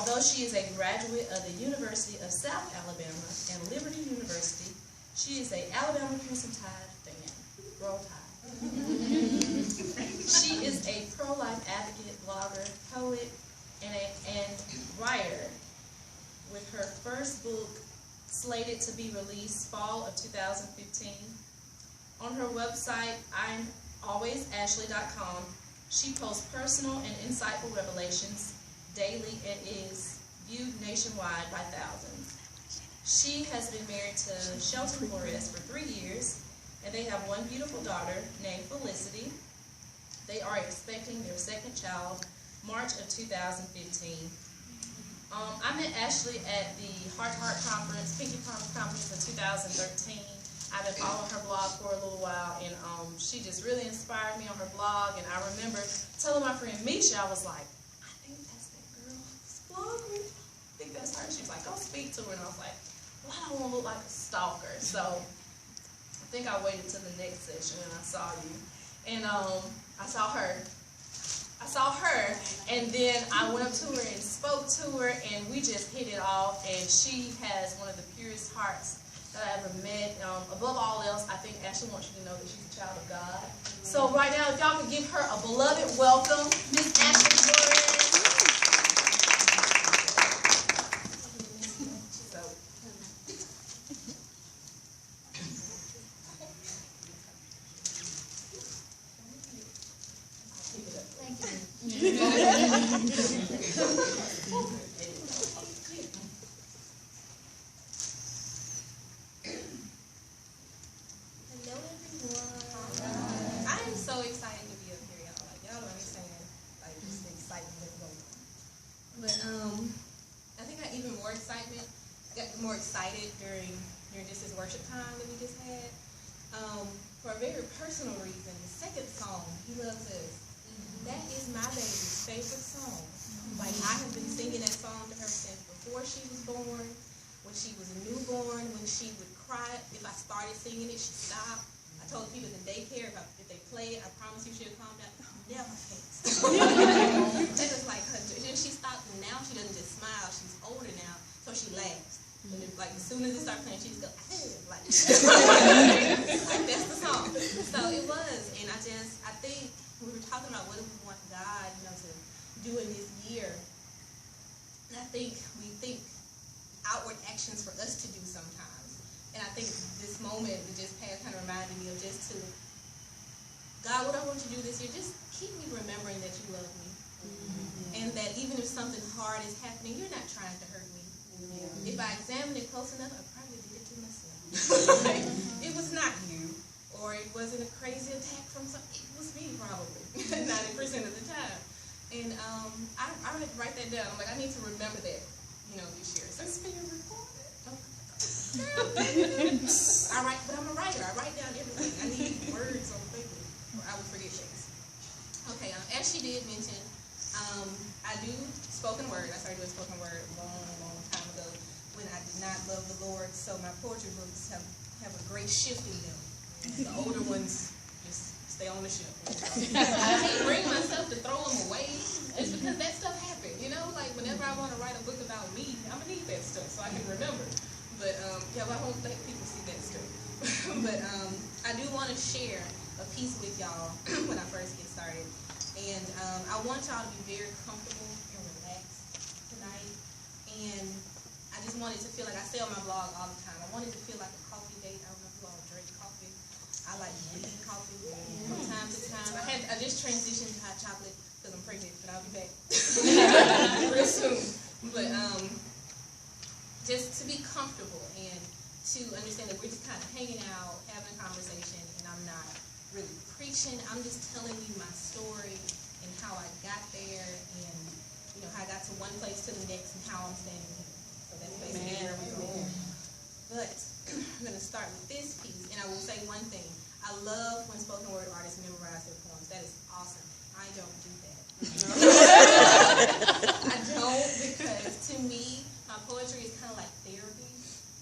Although she is a graduate of the University of South Alabama and Liberty University, she is a Alabama Crimson Tide fan. Roll Tide. She is a pro-life advocate, blogger, poet, and writer, with her first book slated to be released fall of 2015. On her website, I'mAlwaysAshley.com, she posts personal and insightful revelations daily and is viewed nationwide by thousands. She has been married to Shelton Flores for 3 years, and they have one beautiful daughter named Felicity. They are expecting their second child March of 2015. I met Ashley at the Heart Conference, Pinky Promise Conference of 2013. I've been following her blog for a little while, and she just really inspired me on her blog. And I remember telling my friend Misha, I was like, I think that's that girl who's blogging. I think that's her. She was like, go speak to her. And I was like, well, I don't want to look like a stalker. So I think I waited till the next session and I saw you. And I saw her, and then I went up to her and spoke to her, and we just hit it off. And she has one of the purest hearts that I ever met. Above all else, I think Ashley wants you to know that she's a child of God. So right now, if y'all could give her a beloved welcome, Miss Ashley Flores. More excited during just this worship time that we just had. For a very personal reason, the second song, He Loves Us, that is my baby's favorite song. Like, I have been singing that song to her since before she was born, when she was a newborn, when she would cry. If I started singing it, she'd stop. I told people in the daycare, if they play it, I promise you she'll calm down. Never hates. That is like her. She stopped, and now she doesn't just smile. She's older now, so she laughs. And like, as soon as it starts playing, she just goes, like, like, that's the song. So it was, and I think we were talking about what do we want God, to do in this year. And I think we think outward actions for us to do sometimes. And I think this moment that just passed kind of reminded me of just to, God, what I want you to do this year, just keep me remembering that you love me. And that even if something hard is happening, you're not trying to hurt me. If I examine it close enough, I probably did it to myself. It was not you, or it wasn't a crazy attack from some. It was me, probably 90% of the time. And I had to write that down. I'm like, I need to remember that, this year. So it's being recorded. I write, but I'm a writer. I write down everything. I need words on paper, or I would forget things. Okay, as she did mention, I do spoken word. I started doing spoken word a long time ago when I did not love the Lord. So my poetry books have a great shift in them. The older ones just stay on the shelf. I can't bring myself to throw them away. It's because that stuff happened. Like whenever I want to write a book about me, I'm going to need that stuff so I can remember. But I hope that people see that stuff. But I do want to share a piece with y'all when I first get started. And I want y'all to be very comfortable and relaxed tonight. And I just wanted to feel like, I say on my blog all the time, I wanted to feel like a coffee date. I don't know if you all drink coffee. I like bleeding coffee from time to time. I just transitioned to hot chocolate because I'm pregnant, but I'll be back real soon. But just to be comfortable and to understand that we're just kind of hanging out, having a conversation, and I'm not really preaching. I'm just telling you my story and how I got there, and how I got to one place to the next, and how I'm standing here. So that's basically where we're going. But I'm going to start with this piece, and I will say one thing. I love when spoken word artists memorize their poems. That is awesome. I don't do that. I don't, because to me, my poetry is kind of like therapy,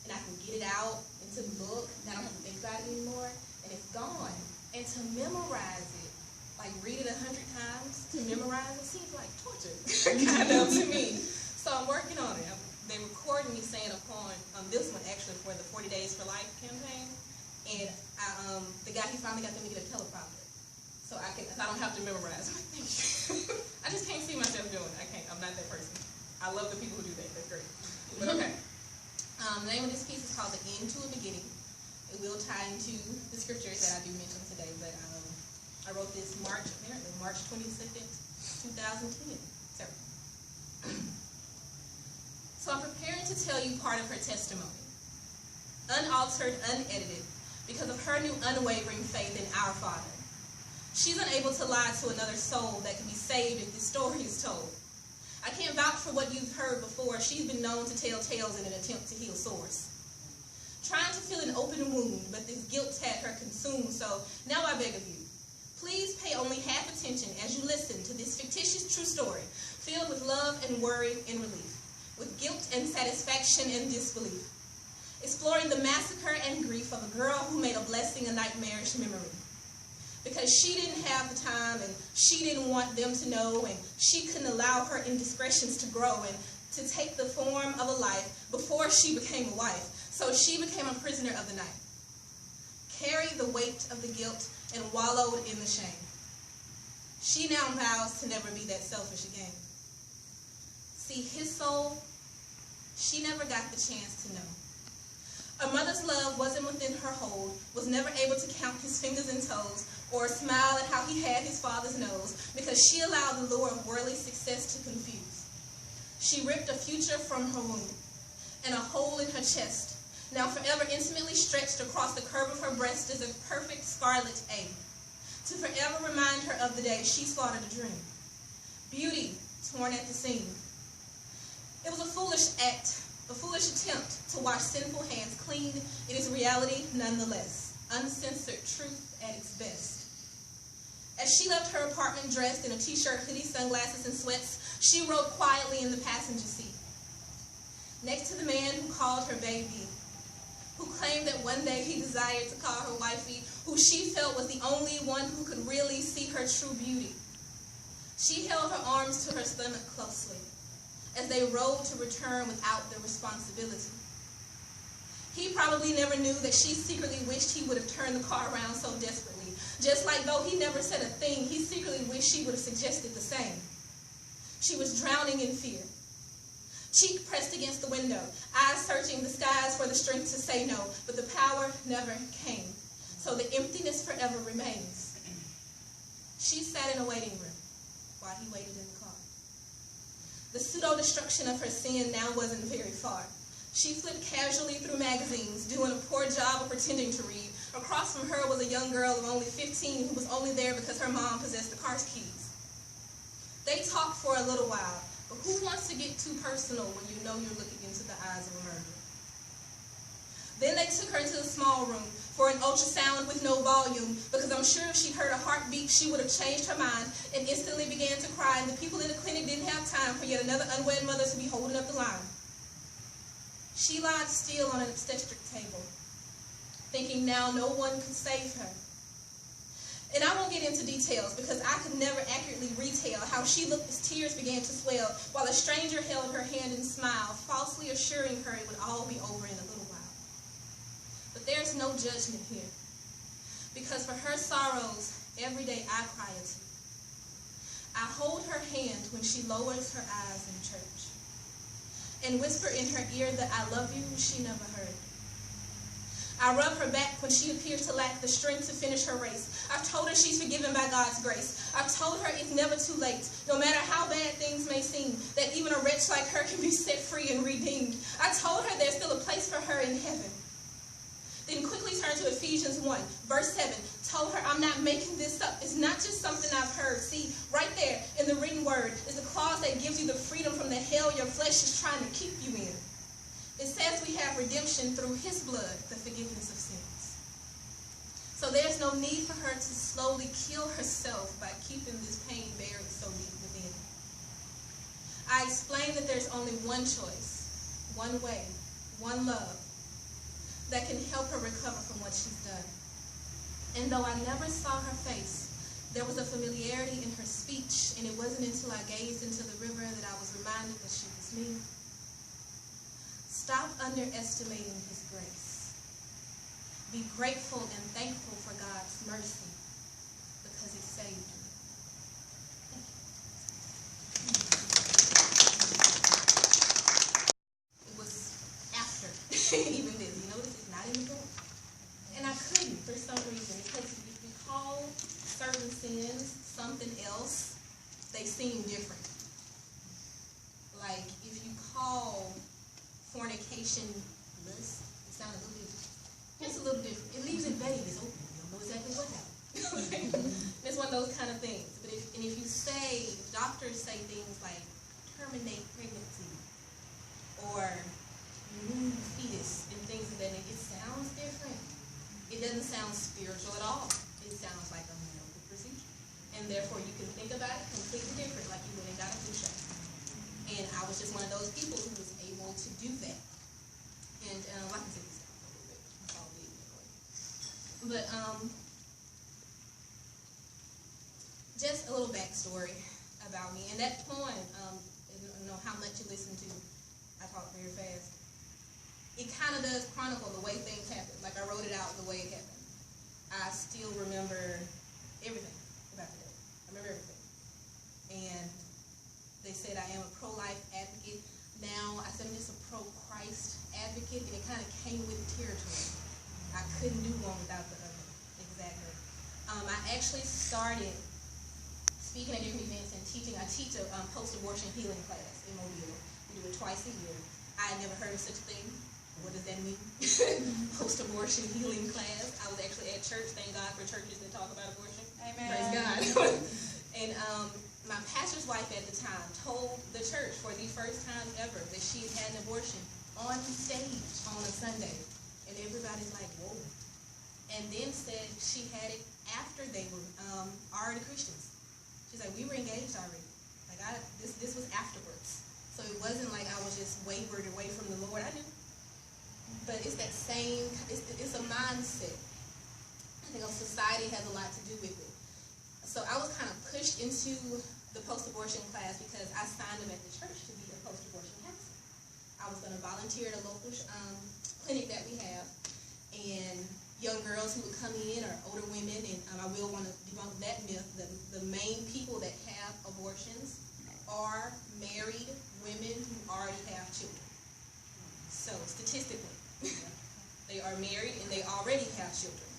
and I can get it out into the book, and I don't have to think about it anymore, and it's gone. And to memorize it, like read it 100 times, to memorize it seems like torture, kind of to me. So I'm working on it. They recorded me saying a poem on this one actually for the 40 Days for Life campaign, and the guy, he finally got them to get a teleprompter, so I don't have to memorize. Thank you. I just can't see myself doing it. I can't. I'm not that person. I love the people who do that. That's great. But okay. The name of this piece is called "The End to a Beginning." It will tie into the scriptures that I do mention today, but I wrote this March 22nd, 2010. So I'm preparing to tell you part of her testimony, unaltered, unedited, because of her new unwavering faith in our Father. She's unable to lie to another soul that can be saved if this story is told. I can't vouch for what you've heard before. She's been known to tell tales in an attempt to heal sores. Trying to fill an open wound, but this guilt had her consumed, so now I beg of you, please pay only half attention as you listen to this fictitious true story, filled with love and worry and relief, with guilt and satisfaction and disbelief, exploring the massacre and grief of a girl who made a blessing a nightmarish memory. Because she didn't have the time, and she didn't want them to know, and she couldn't allow her indiscretions to grow and to take the form of a life before she became a wife. So she became a prisoner of the night, carried the weight of the guilt, and wallowed in the shame. She now vows to never be that selfish again. See, his soul, she never got the chance to know. A mother's love wasn't within her hold, was never able to count his fingers and toes, or smile at how he had his father's nose, because she allowed the lure of worldly success to confuse. She ripped a future from her womb, and a hole in her chest, now forever intimately stretched across the curve of her breast, is a perfect scarlet A, to forever remind her of the day she slaughtered a dream. Beauty torn at the seam. It was a foolish act, a foolish attempt to wash sinful hands clean. It is reality nonetheless, uncensored truth at its best. As she left her apartment dressed in a t-shirt, hoodie, sunglasses, and sweats, she rode quietly in the passenger seat, next to the man who called her baby, who claimed that one day he desired to call her wifey, who she felt was the only one who could really see her true beauty. She held her arms to her stomach closely as they rode to return without the responsibility. He probably never knew that she secretly wished he would have turned the car around so desperately. Just like though he never said a thing, he secretly wished she would have suggested the same. She was drowning in fear. Cheek pressed against the window, eyes searching the skies for the strength to say no, but the power never came. So the emptiness forever remains. She sat in a waiting room while he waited in the car. The pseudo-destruction of her sin now wasn't very far. She flipped casually through magazines, doing a poor job of pretending to read. Across from her was a young girl of only 15 who was only there because her mom possessed the car's keys. They talked for a little while, but who wants to get too personal when you know you're looking into the eyes of a murderer? Then they took her into the small room for an ultrasound with no volume, because I'm sure if she heard a heartbeat, she would have changed her mind and instantly began to cry, and the people in the clinic didn't have time for yet another unwed mother to be holding up the line. She lied still on an obstetric table, thinking now no one could save her. And I won't get into details because I could never accurately retell how she looked as tears began to swell while a stranger held her hand and smiled, falsely assuring her it would all be over in a little while. But there's no judgment here, because for her sorrows, every day I cry a tear. I hold her hand when she lowers her eyes in church and whisper in her ear that I love you she never heard. I rub her back when she appears to lack the strength to finish her race. I've told her she's forgiven by God's grace. I've told her it's never too late, no matter how bad things may seem, that even a wretch like her can be set free and redeemed. I told her there's still a place for her in heaven. Then quickly turned to Ephesians 1, verse 7, told her I'm not making this up. It's not just something I've heard. See, right there in the written word is the clause that gives you the freedom from the hell your flesh is trying to keep you in. It says we have redemption through his blood, the forgiveness of sins. So there's no need for her to slowly kill herself by keeping this pain buried so deep within. I explained that there's only one choice, one way, one love that can help her recover from what she's done. And though I never saw her face, there was a familiarity in her speech, and it wasn't until I gazed into the river that I was reminded that she was me. Stop underestimating His grace. Be grateful and thankful for God's mercy because He saved you. It was after even this. You know, this is not in the book. And I couldn't for some reason, because if we call certain sins something else, they seem different. Like if you call fornication lust, it sounds a little different. Just a little different. It leaves it vague. It's open. You don't know exactly what happened. It's one of those kind of things. But if you say, doctors say things like terminate pregnancy or remove fetus and things of that nature, it sounds different. It doesn't sound spiritual at all. It sounds like a medical procedure. And therefore you can think about it completely different, like you went and got a flu shot. And I was just one of those people who was able to do that. And I can take this down a little bit. It's all bleeding anyway. But just a little backstory about me. And that poem, I don't know how much you listen to. I talk very fast. It kind of does chronicle the way things happen. Like I wrote it out the way it happened. I still remember everything about the day. I remember everything. And they said I am a pro-life advocate. Now I said I'm just a pro-Christ advocate, and it kind of came with the territory. I couldn't do one without the other. Exactly. I actually started speaking at different events and teaching. I teach a post-abortion healing class in Mobile. We do it twice a year. I had never heard of such a thing. What does that mean? Post-abortion healing class. I was actually at church. Thank God for churches that talk about abortion. Amen. Praise God. And my pastor's wife at the time told the church for the first time ever that she had had an abortion on stage on a Sunday. And everybody's like, whoa. And then said she had it after they were already Christians. She's like, we were engaged already. Like this was afterwards. So it wasn't like I was just wavered away from the Lord. I knew. But it's that same, it's a mindset. I think society has a lot to do with it. So I was kind of pushed into the post-abortion class because I signed up at the church to be a post-abortion counselor. I was going to volunteer at a local clinic that we have, and young girls who would come in or older women, and I will want to debunk that myth. The main people that have abortions are married women who already have children. So statistically, they are married and they already have children.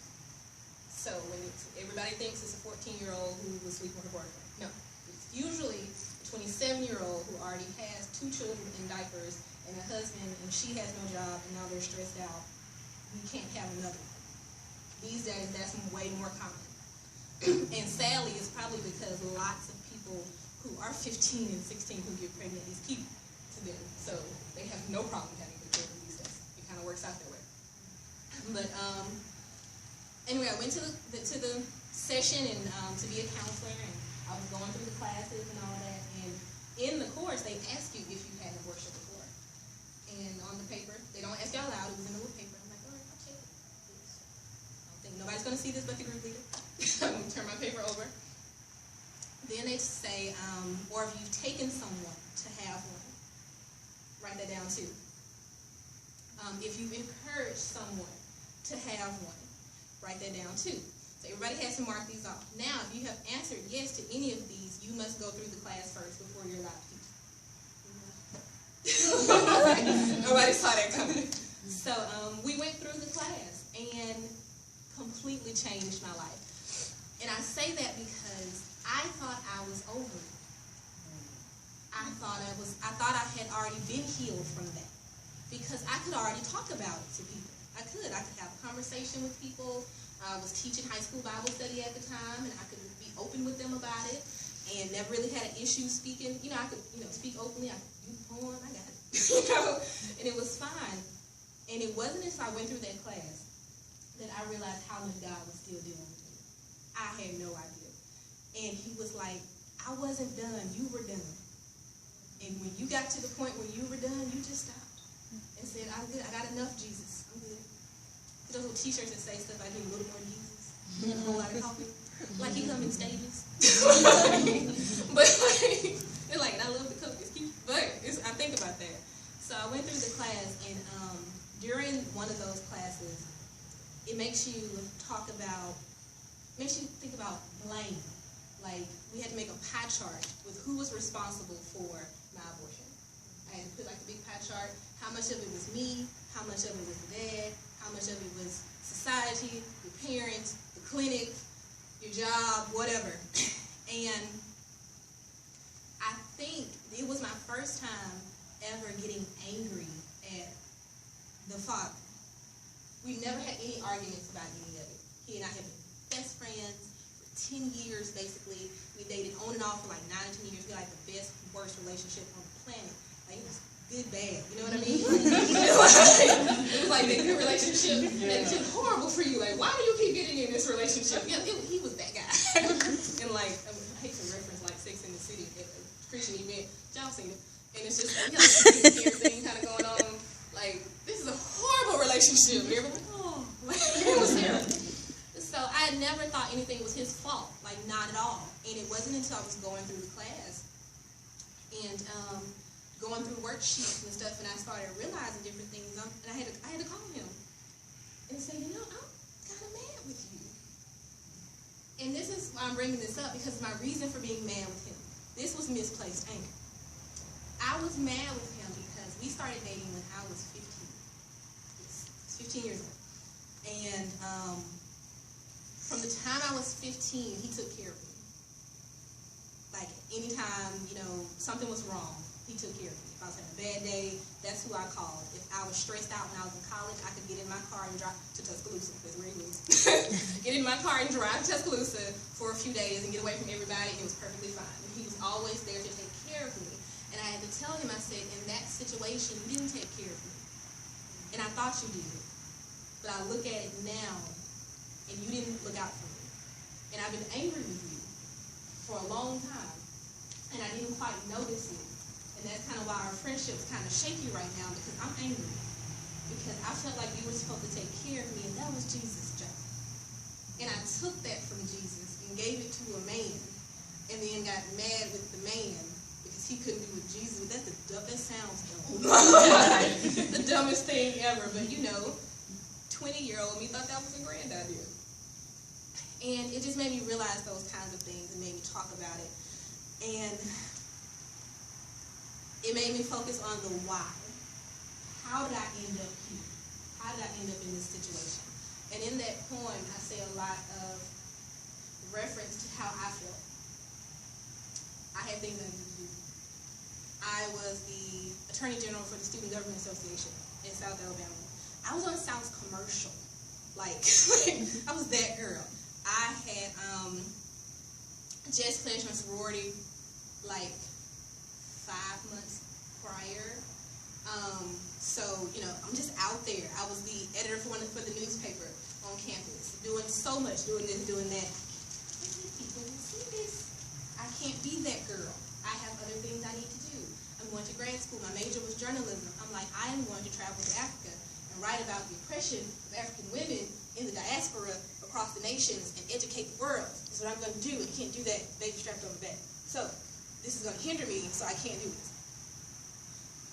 So when everybody thinks it's a 14-year-old who was sleeping with her boyfriend. No, it's usually a 27-year-old who already has 2 children in diapers and a husband, and she has no job, and now they're stressed out. We can't have another one. These days, that's way more common. And sadly, it's probably because lots of people who are 15 and 16 who get pregnant is keep to them. So they have no problem having good children these days. It kind of works out that way. But anyway, I went to the session and to be a counselor, and I was going through the classes and all that. And in the course, they ask you if you had an abortion before. And on the paper, they don't ask you out loud. It was in the little paper. I'm like, all right, I'll check it. I don't think nobody's going to see this but the group leader. I'm going to turn my paper over. Then they say, or if you've taken someone to have one, write that down too. If you've encouraged someone to have one, write that down too. So everybody has to mark these off. Now, if you have answered yes to any of these, you must go through the class first before you're allowed to teach. Nobody saw that coming. So we went through the class and completely changed my life. And I say that because I thought I was over it. I thought I had already been healed from that because I could already talk about it to people. I could have a conversation with people. I was teaching high school Bible study at the time, and I could be open with them about it, and never really had an issue speaking. I could speak openly. I could do the poem. I got it. And it was fine. And it wasn't until I went through that class that I realized how much God was still dealing with me. I had no idea. And he was like, I wasn't done. You were done. And when you got to the point where you were done, you just stopped and said, I'm good. I got enough Jesus. I'm good. Those little t-shirts that say stuff like, a little more Jesus and a whole lot of coffee. Like he come in stages. But they're like, I love the cookies. But I think about that. So I went through the class, and during one of those classes, it makes you think about blame. Like, we had to make a pie chart with who was responsible for my abortion. I had to put like a big pie chart. How much of it was me? How much of it was the dad? How much of it was society, your parents, the clinic, your job, whatever. And I think it was my first time ever getting angry at the father. We never had any arguments about any of it. He and I have been best friends for 10 years, basically. We dated on and off for like 9 or 10 years. We had like the best, worst relationship on the planet. Like, it was good, bad. You know what I mean? It was like a good relationship, and it's just horrible for you. Like, why do you keep getting in this relationship? Yeah, he was that guy. And like, I hate to reference like Sex in the City at a Christian event. Y'all seen it. And it's just like, this thing kind of going on. Like, this is a horrible relationship. Everybody, oh, it was terrible. So I had never thought anything was his fault. Like, not at all. And it wasn't until I was going through the class and going through worksheets and stuff, and I started realizing different things. And I had to call him and say, I'm kind of mad with you. And this is why I'm bringing this up, because my reason for being mad with him. This was misplaced anger. I was mad with him because we started dating when I was 15. Yes, 15 years old. And from the time I was 15, he took care of me. Like, anytime, something was wrong, he took care of me. If I was having a bad day, that's who I called. If I was stressed out when I was in college, I could get in my car and drive to Tuscaloosa. That's where he was. Get in my car and drive to Tuscaloosa for a few days and get away from everybody. It was perfectly fine. And he was always there to take care of me. And I had to tell him, I said, in that situation, you didn't take care of me. And I thought you did. But I look at it now, and you didn't look out for me. And I've been angry with you for a long time. And I didn't quite notice it. And that's kind of why our friendship is kind of shaky right now, because I'm angry. Because I felt like you were supposed to take care of me, and that was Jesus' job. And I took that from Jesus and gave it to a man, and then got mad with the man because he couldn't do what Jesus would. That sounds dumb. The dumbest thing ever. But 20-year-old me thought that was a grand idea. And it just made me realize those kinds of things and made me talk about it. And it made me focus on the why. How did I end up here? How did I end up in this situation? And in that poem, I say a lot of reference to how I felt. I had things I needed to do. I was the Attorney General for the Student Government Association in South Alabama. I was on South's commercial. Like I was that girl. I had just pledged my sorority like 5 months prior. So, I'm just out there. I was the editor for the newspaper on campus, doing so much, doing this, doing that. People will see this. I can't be that girl. I have other things I need to do. I'm going to grad school. My major was journalism. I'm like, I am going to travel to Africa and write about the oppression of African women in the diaspora across the nations and educate the world. This is what I'm going to do. I can't do that baby strapped on the back. So, this is going to hinder me, so I can't do this.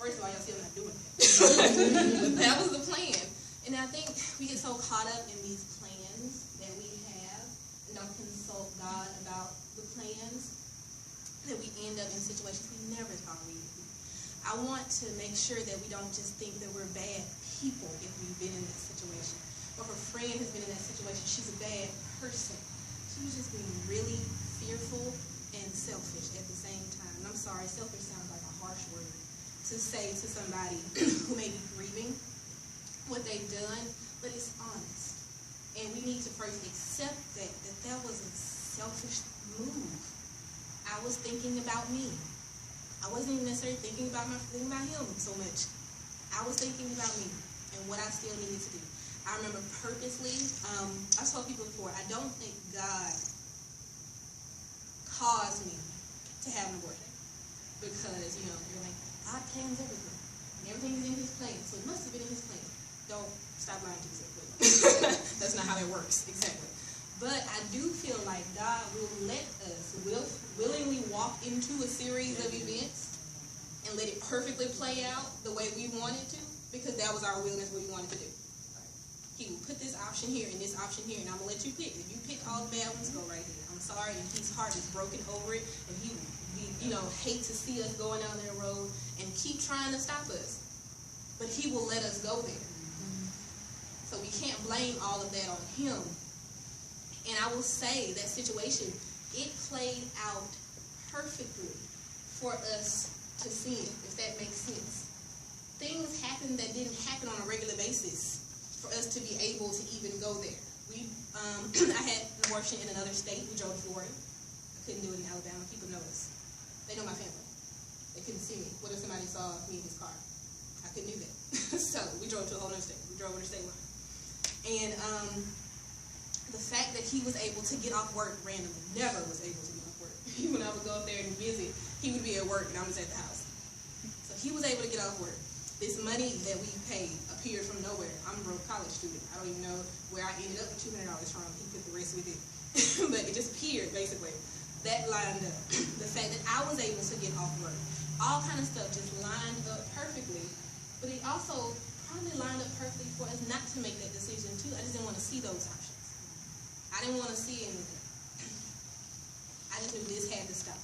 First of all, y'all see I'm not doing that. But that was the plan. And I think we get so caught up in these plans that we have and don't consult God about the plans that we end up in situations we never thought we would be. I want to make sure that we don't just think that we're bad people if we've been in that situation. Or if a friend has been in that situation, she's a bad person. She was just being really fearful and selfish at the same time. And I'm sorry, selfish sounds like a harsh word to say to somebody who may be grieving what they've done, but it's honest. And we need to first accept that was a selfish move. I was thinking about me. I wasn't even necessarily thinking about him so much. I was thinking about me and what I still needed to do. I remember purposely, I've told people before, I don't think God caused me to have an abortion. Because, you're like, God plans everything. And everything is in his plan. So it must have been in his plan. Don't stop lying to yourself, please. That's not how it works, exactly. But I do feel like God will let us willingly walk into a series of events and let it perfectly play out the way we want it to. because that was our will and that's what we wanted to do. He would put this option here and this option here, and I'm gonna let you pick. If you pick all the bad ones, go right here. I'm sorry, and his heart is broken over it, and he hate to see us going down that road and keep trying to stop us. But he will let us go there. So we can't blame all of that on him. And I will say that situation, it played out perfectly for us to sin, if that makes sense. Things happened that didn't happen on a regular basis for us to be able to even go there. I had an abortion in another state. We drove to Florida. I couldn't do it in Alabama. People know us. They know my family. They couldn't see me. What if somebody saw me in his car? I couldn't do that. So we drove to a whole other state. We drove over the state line. And the fact that he was able to get off work randomly, never was able to get off work. When I would go up there and visit, he would be at work and I was at the house. So he was able to get off work. This money that we paid appeared from nowhere. I'm a broke college student. I don't even know where I ended up with $200 from. He put the rest with it. But it just appeared, basically. That lined up. The fact that I was able to get off work. All kind of stuff just lined up perfectly. But it also probably lined up perfectly for us not to make that decision, too. I just didn't want to see those options. I didn't want to see anything. I just knew this had to stop.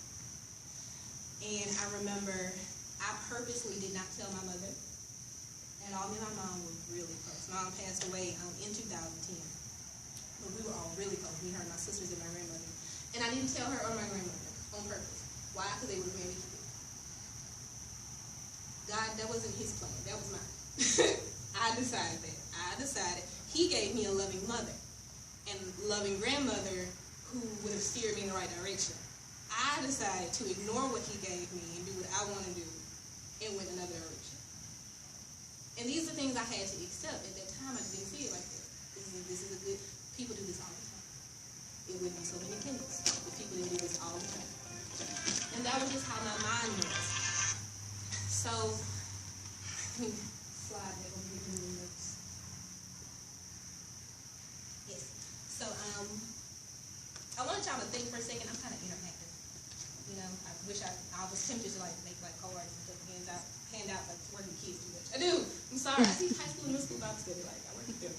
And I remember I purposely did not tell my mother. And all me and my mom were really close. Mom passed away in 2010. But we were all really close. Me, her, my sisters, and my grandmother. And I didn't tell her or my grandmother on purpose. Why? Because they would have made me keep it. God, that wasn't his plan. That was mine. I decided that. I decided he gave me a loving mother and loving grandmother who would have steered me in the right direction. I decided to ignore what he gave me and do what I want to do and went another direction. And these are things I had to accept. At that time, I just didn't see it like that. This is a good, people do this all the time. It wouldn't be so many Kindles if people didn't do this all the time. And that was just how my mind was. So, let me slide back over here to the notes. Yes. So, I want y'all to think for a second. I'm kind of interactive. You know, I wish I was tempted to make cards and stuff, hand out like working with kids too much. I do. I'm sorry. I see high school and middle school Bible study. I work with them.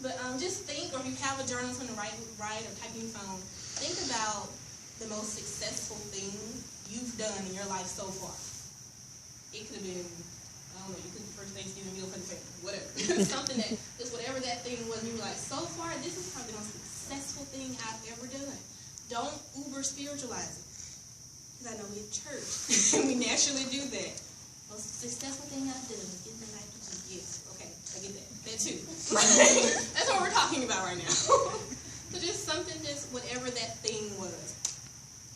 But just think, or if you have a journal on the right or typing phone, think about the most successful thing you've done in your life so far. It could have been, I don't know, you could be first Thanksgiving meal for the family, whatever. Something that, just whatever that thing was, you were like, so far, this is probably the most successful thing I've ever done. Don't uber spiritualize it. Because I know we're at church, and we naturally do that. Most successful thing I've done is getting the life of Jesus. Yes, okay, I get that. That too. That's what we're talking about right now. So just something, just whatever that thing was.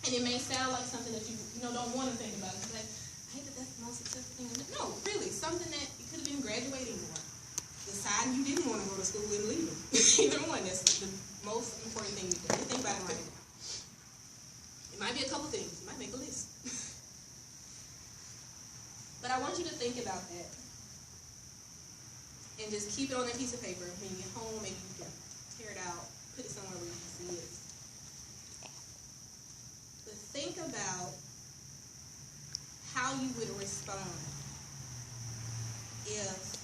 And it may sound like something that you don't want to think about. It's like, I hate that that's the most successful thing. No, really, something that it could have been graduating or deciding you didn't want to go to school and leaving. Either one, that's the most important thing you do. Think about it right now. It might be a couple things. You might make a list. But I want you to think about that. And just keep it on a piece of paper. When you get home, maybe you can tear it out, put it somewhere where you can see it. But think about how you would respond if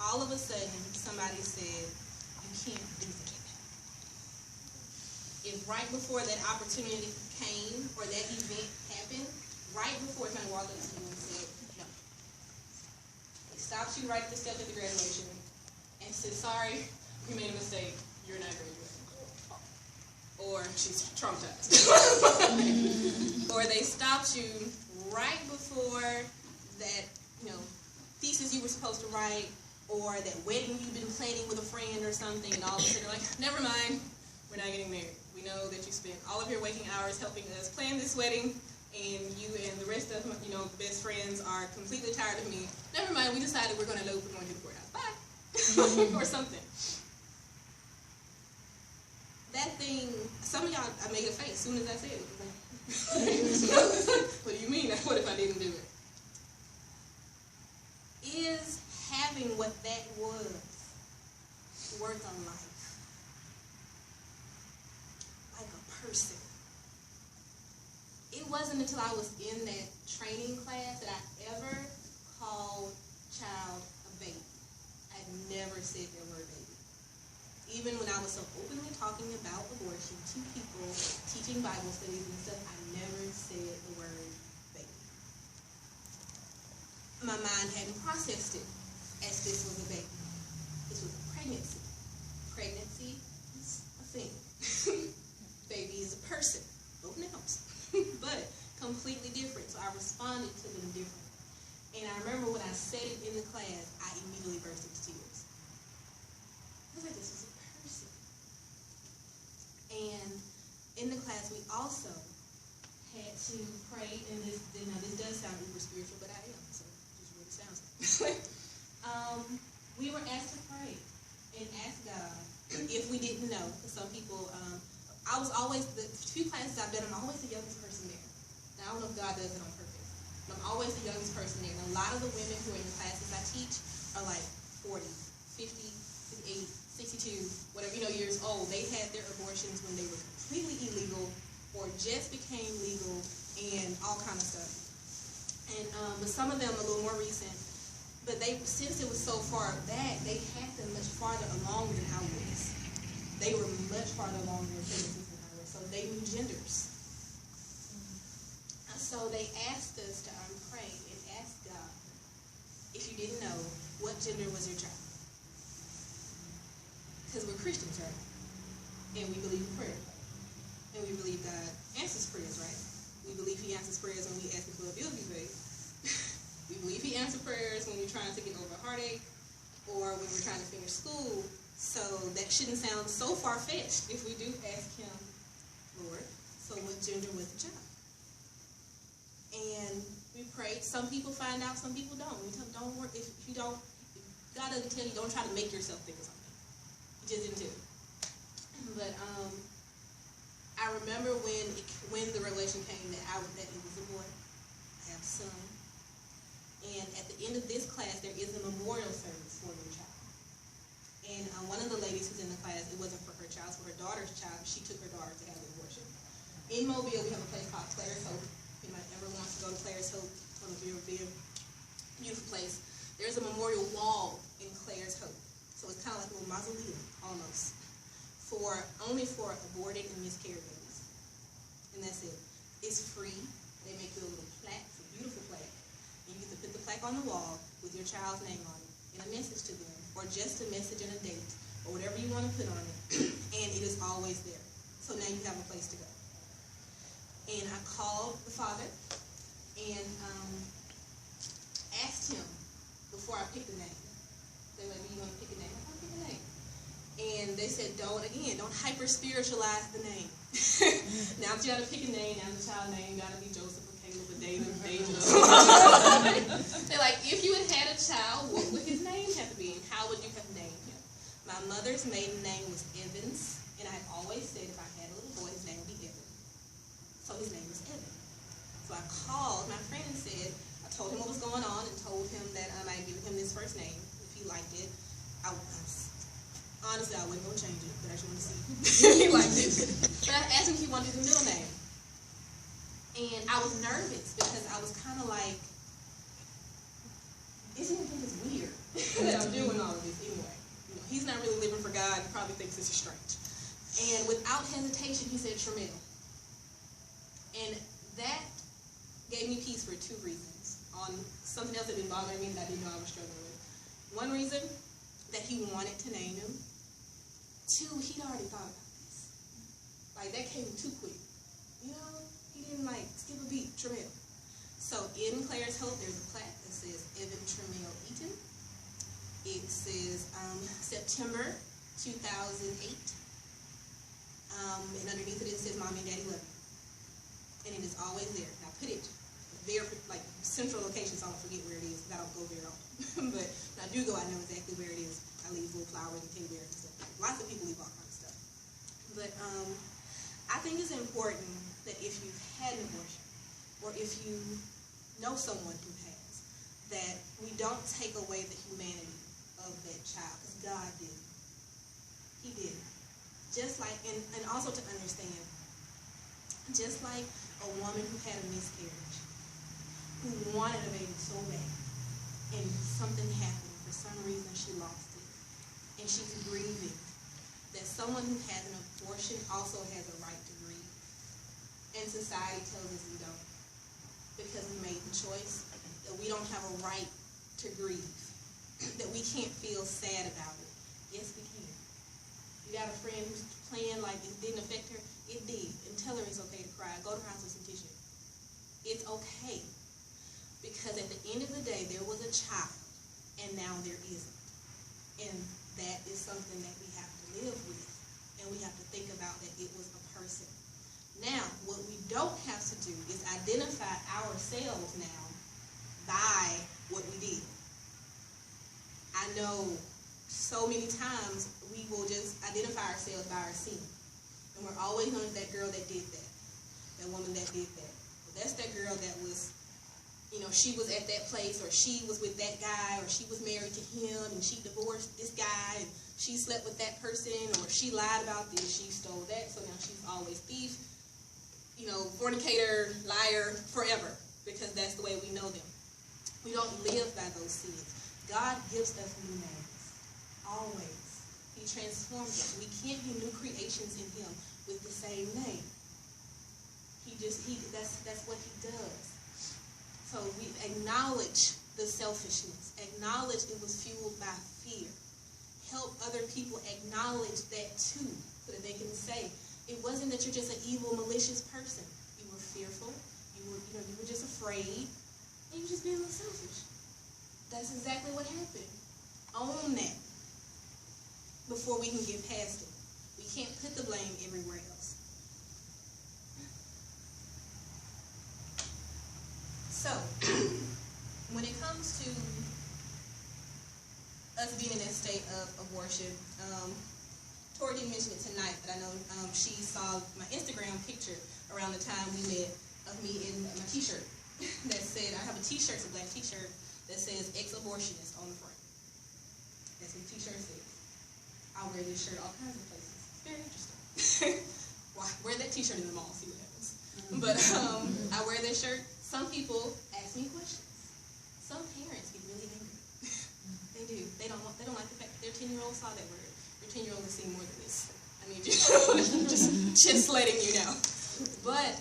all of a sudden somebody said, you can't do that. If right before that opportunity came or that event happened, right before somebody walked up to you and said, no. They stopped you right at the step of the graduation and said, sorry, you made a mistake. You're not graduating. Or she's traumatized. Or they stopped you right before that, thesis you were supposed to write, or that wedding you've been planning with a friend or something, and all of a sudden you're like, never mind, we're not getting married. We know that you spent all of your waking hours helping us plan this wedding, and you and the rest of the best friends are completely tired of me. Never mind, we decided we're going to elope, we're going to the courthouse. Bye. Or something. That thing, some of y'all, I made a face as soon as I said it. What do you mean? What if I didn't do it? Is having what that was worth a life? Like a person. It wasn't until I was in that training class that I ever called child never said that word baby. Even when I was so openly talking about abortion to people, teaching Bible studies and stuff, I never said the word baby. My mind hadn't processed it as this was a baby. This was a pregnancy. Pregnancy is a thing. Baby is a person. Both nouns. But completely different. So I responded to them differently. And I remember when I said it in the class, I immediately burst into tears. I was like, this was a person. And in the class, we also had to pray, and this does sound uber spiritual, but I am, so just what it sounds like. We were asked to pray and ask God if we didn't know. Because some people, I was always, the few classes I've done, I'm always the youngest person there. Now, I don't know if God does it on purpose, but I'm always the youngest person there. And a lot of the women who are in the classes I teach are like 40, 50, 58, 62, whatever, years old. They had their abortions when they were completely illegal or just became legal and all kind of stuff. And but some of them a little more recent, but since it was so far back, they had them much farther along than I was. They were much farther along in their pregnancies than I was, so they knew genders. So they asked us to pray and ask God, if you didn't know, what gender was your child? Because we're Christians, right? And we believe in prayer. And we believe God answers prayers, right? We believe he answers prayers when we ask him for a bill to be paid. We believe he answers prayers when we're trying to get over a heartache or when we're trying to finish school. So that shouldn't sound so far-fetched if we do ask him, Lord, so what gender was the child? And we prayed. Some people find out, some people don't. We tell them, don't worry. If God doesn't tell you, don't try to make yourself think of something. He just didn't tell you. But I remember when the revelation came that it was a boy. I have a son. And at the end of this class, there is a memorial service for your child. And one of the ladies who's in the class, it wasn't for her child, it was for her daughter's child. She took her daughter to have the abortion. In Mobile, we have a place called Claire's Hope. If anybody ever wants to go to Claire's Hope, it's a beautiful place. There's a memorial wall in Claire's Hope. So it's kind of like a little mausoleum, almost, only for aborted and miscarried babies. And that's it. It's free. They make you a little plaque. It's a beautiful plaque. And you get to put the plaque on the wall with your child's name on it and a message to them, or just a message and a date, or whatever you want to put on it. And it is always there. So now you have a place to go. And I called the father and asked him before I picked the name. They were like, you want to pick a name? I'll pick a name. And they said, don't hyper-spiritualize the name. Now that you got to pick a name, now the child name got to be Joseph or Caleb or David or David. They're like, if you had a child, what would his name have to be? And how would you have named him? My mother's maiden name was Evans, and I had always said if I had a little boy, his name would be Evan. So his name was Evan. So I called my friend and said, I told him what was going on and told him that I had given him this first name. If he liked it, honestly, I wasn't going to change it, but I just wanted to see if he liked it. But I asked him if he wanted the middle name. And I was nervous because I was kind of like, is he going to think it's weird that I'm doing all of this anyway? He's not really living for God. He probably thinks this is strange. And without hesitation, he said Tramiel. And that gave me peace for two reasons. On something else that had been bothering me that I didn't know I was struggling with. One reason, that he wanted to name him. Two, he'd already thought about this. Like, that came too quick. He didn't skip a beat, Tramiel. So in Claire's Hope, there's a plaque that says Evan Tramiel Eaton. It says September 2008. And underneath it says Mommy and Daddy love you. And it is always there. And I put it very central location, so I don't forget where it is, because I don't go very often. But when I do go, I know exactly where it is. I leave little flowers and teddy bears and stuff. Lots of people leave all kinds of stuff. But I think it's important that if you've had an abortion, or if you know someone who has, that we don't take away the humanity of that child, because God did. He did. Just like, and also to understand, just like a woman who had a miscarriage, who wanted a baby so bad, and something happened, for some reason she lost it. and she's grieving, that someone who has an abortion also has a right to grieve. And society tells us we don't, because we made the choice that we don't have a right to grieve, that we can't feel sad about it. Yes, we can. You got a friend who's playing like it didn't affect her? It did. And tell her it's okay to cry. Go to her house with some tissue. It's okay. Because at the end of the day, there was a child, and now there isn't. And that is something that we have to live with. And we have to think about that it was a person. Now, what we don't have to do is identify ourselves now by what we did. I know so many times we will just identify ourselves by our sin. And we're always known as that girl that did that, that woman that did that. Well, that's that girl that was, she was at that place, or she was with that guy, or she was married to him, and she divorced this guy, and she slept with that person, or she lied about this, she stole that, so now she's always thief, fornicator, liar, forever, because that's the way we know them. We don't live by those sins. God gives us new names, always. He transforms us. We can't be new creations in Him with the same name. That's what He does. So we acknowledge the selfishness, acknowledge it was fueled by fear. Help other people acknowledge that too, so that they can say, it wasn't that you're just an evil, malicious person. You were fearful. You were just afraid. And you were just being a little selfish. That's exactly what happened. Own that before we can get past it. We can't put the blame everywhere else. So, when it comes to us being in that state of abortion, Tori didn't mention it tonight, but I know she saw my Instagram picture around the time we met of me in my t-shirt that said, I have a t-shirt, it's a black t-shirt, that says ex-abortionist on the front. That's what the t-shirt says. I wear this shirt all kinds of places. It's very interesting. Well, I wear that t-shirt in the mall, see what happens. But I wear that shirt. Some people ask me questions. Some parents get really angry. They do. They don't like the fact that their 10-year-old saw that word. Your 10-year-old has seen more than this. I mean, just letting you know. But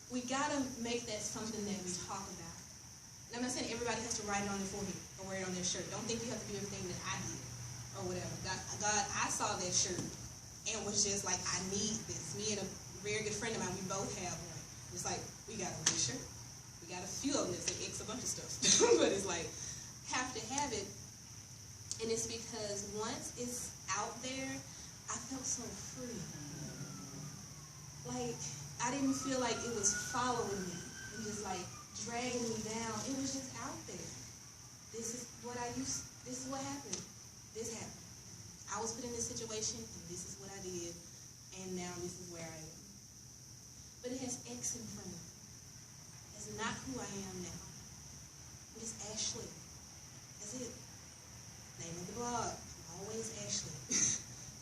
we gotta make that something that we talk about. And I'm not saying everybody has to write it on their forehead or wear it on their shirt. Don't think you have to do everything that I did or whatever. God, I saw that shirt and was just like, I need this. Me and a very good friend of mine, we both have one. It's like, we got a this shirt. We got a few of them that say X a bunch of stuff. But it's like, have to have it. And it's because once it's out there, I felt so free. Like, I didn't feel like it was following me and just like dragging me down. It was just out there. This is what happened. This happened. I was put in this situation, and this is what I did, and now this is where I am. But it has X in front of it. It's not who I am now. I'm just Ashley. That's it. Name of the blog, always Ashley.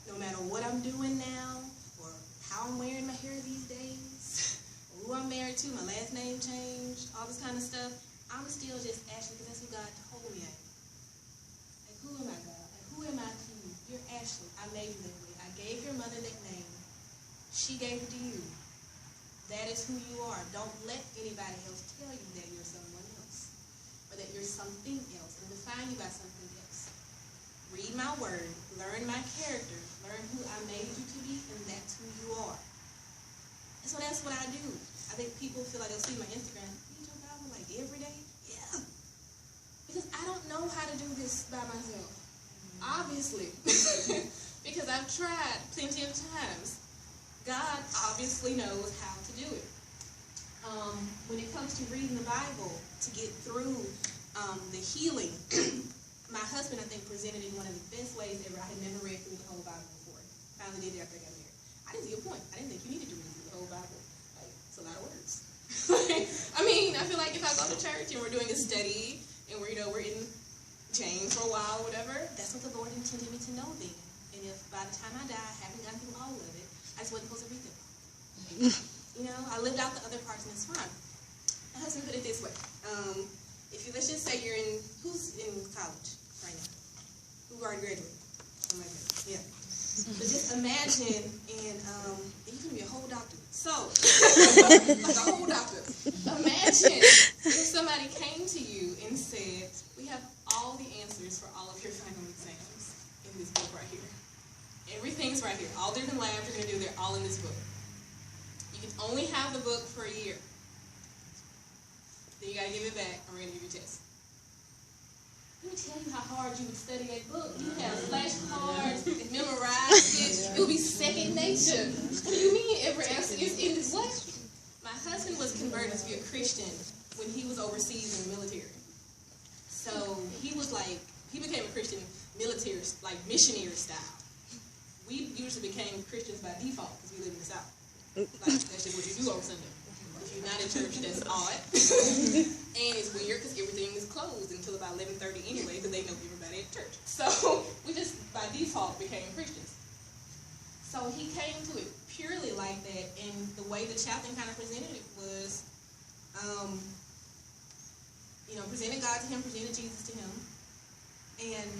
No matter what I'm doing now, or how I'm wearing my hair these days, or who I'm married to, my last name changed, all this kind of stuff, I'm still just Ashley because that's who God told me I am. Like, who am I, God? Like, who am I to you? You're Ashley. I made you that way. I gave your mother that name. She gave it to you. That is who you are. Don't let anybody else tell you that you're someone else, or that you're something else, and define you by something else. Read my word, learn my character, learn who I made you to be, and that's who you are. And so that's what I do. I think people feel like they'll see my Instagram, you talk about like every day? Yeah. Because I don't know how to do this by myself. Obviously. Because I've tried plenty of times. God obviously knows how to do it. When it comes to reading the Bible, to get through the healing, my husband, I think, presented it in one of the best ways ever. I had never read through the whole Bible before. Finally did it after I got married. I didn't see a point. I didn't think you needed to read through the whole Bible. Like, it's a lot of words. I mean, I feel like if I go to church and we're doing a study and we're in James for a while or whatever, that's what the Lord intended me to know then. And if by the time I die, I haven't gotten through all of it, I just wasn't supposed to read them. I lived out the other parts and it's fine. My husband put it this way. Let's just say who's in college right now? Who already graduated? Yeah. But just imagine, and you're going to be a whole doctor. So, like a whole doctor. Imagine if somebody came to you and said, we have all the answers for all of your final exams in this book right here. Everything's right here. All different labs you're going to do, they're all in this book. You can only have the book for a year. Then you got to give it back, or we're going to give you a test. Let me tell you how hard you would study that book. You have flashcards, memorize it. It would be second nature. What do you mean every answer is in this? What? My husband was converted to be a Christian when he was overseas in the military. So he became a Christian military, like missionary style. We usually became Christians by default because we live in the South. Like, that's just what you do on Sunday. If you're not in church, that's odd. And it's weird because everything is closed until about 11:30 anyway because they know everybody at church. So we just, by default, became Christians. So he came to it purely like that, and the way the chaplain kind of presented it was, presented God to him, presented Jesus to him, and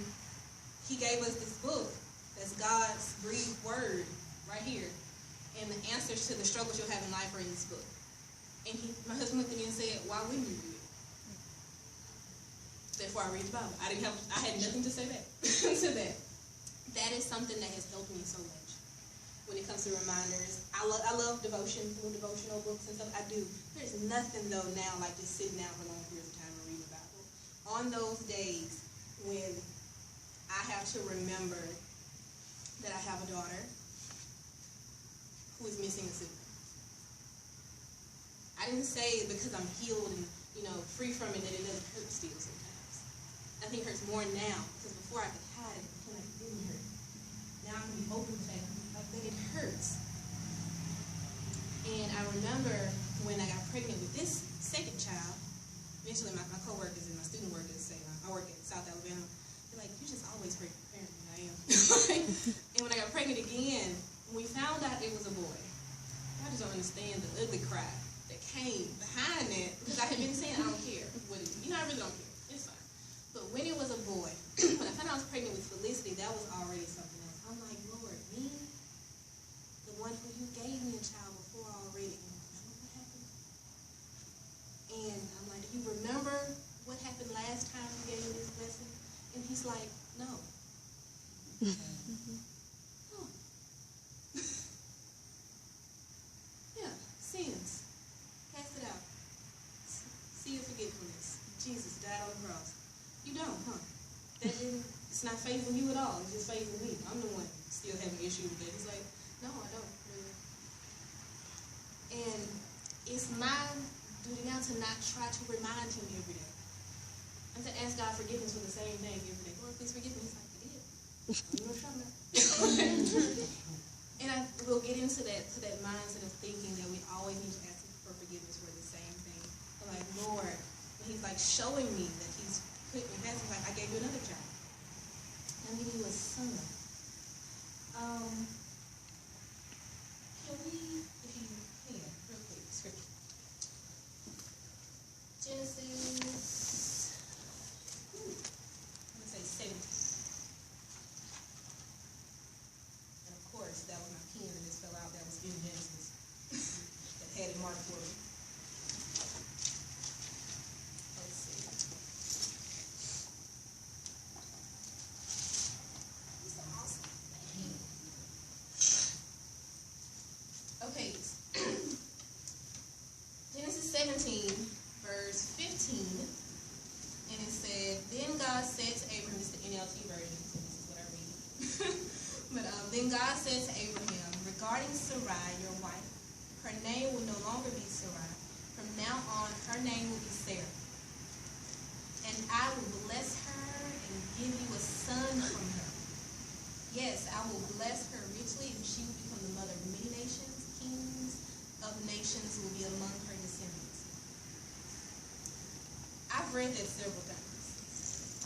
he gave us this book that's God's breathed word right here, and the answers to the struggles you'll have in life are in this book. And my husband looked at me and said, why wouldn't you do it? Therefore, I read the Bible. I had nothing to say back to that. That is something that has helped me so much when it comes to reminders. I love devotional books and stuff. I do. There's nothing, though, now like just sitting down for long periods of time and reading the Bible. On those days when I have to remember that I have a daughter who is missing a sibling. I didn't say because I'm healed and, free from it that it doesn't hurt still sometimes. I think it hurts more now because before I could hide it until it didn't hurt. Now I can be open to that. I think it hurts. And I remember when I got pregnant with this second child, eventually my co-workers and my student workers say, I work at South Alabama, they're like, you just always pray for parenting. I am. And when I got pregnant again, when we found out it was a boy, I just don't understand the ugly cry that came behind that, because I had been saying I don't care what it is. I really don't care. It's fine. But when it was a boy, when I found out I was pregnant with Felicity, that was already something else. I'm like, Lord, me, the one who you gave me a child before already, remember what happened? And I'm like, do you remember what happened last time you gave me this blessing? And he's like, no. Oh. Yeah, sins. Cast it out. See your forgetfulness. Jesus died on the cross. You don't, huh? It's not faith in you at all. It's just faith in me. I'm the one still having issues with it. He's like, no, I don't. Really. And it's my duty now to not try to remind him every day. And to ask God forgiveness for the same thing every day. Lord, please forgive me. He's like, I did. I'm not trying to. And I will get into that mindset of thinking that we always need to ask for forgiveness for the same thing. I'm like, Lord, and he's like showing me that he's put me back. He's like, I gave you another child. I'm giving you a son. Can we, if you can, real quick, scripture. Genesis, I'm going to say 17. And of course, that was my pen and this fell out. That was in Genesis. That had it marked for me. Let's see. This is awesome. Okay. Genesis 17, verse 15. And it said, then God said to Abraham, this is the NLT version, so this is what I read. But then God said to Abraham, regarding Sarai, your wife, her name will no longer be Sarai. From now on, her name will be Sarah. And I will bless her and give you a son from her. Yes, I will bless her richly, and she will become the mother of many nations. Kings of nations will be among her descendants. I've read that several times.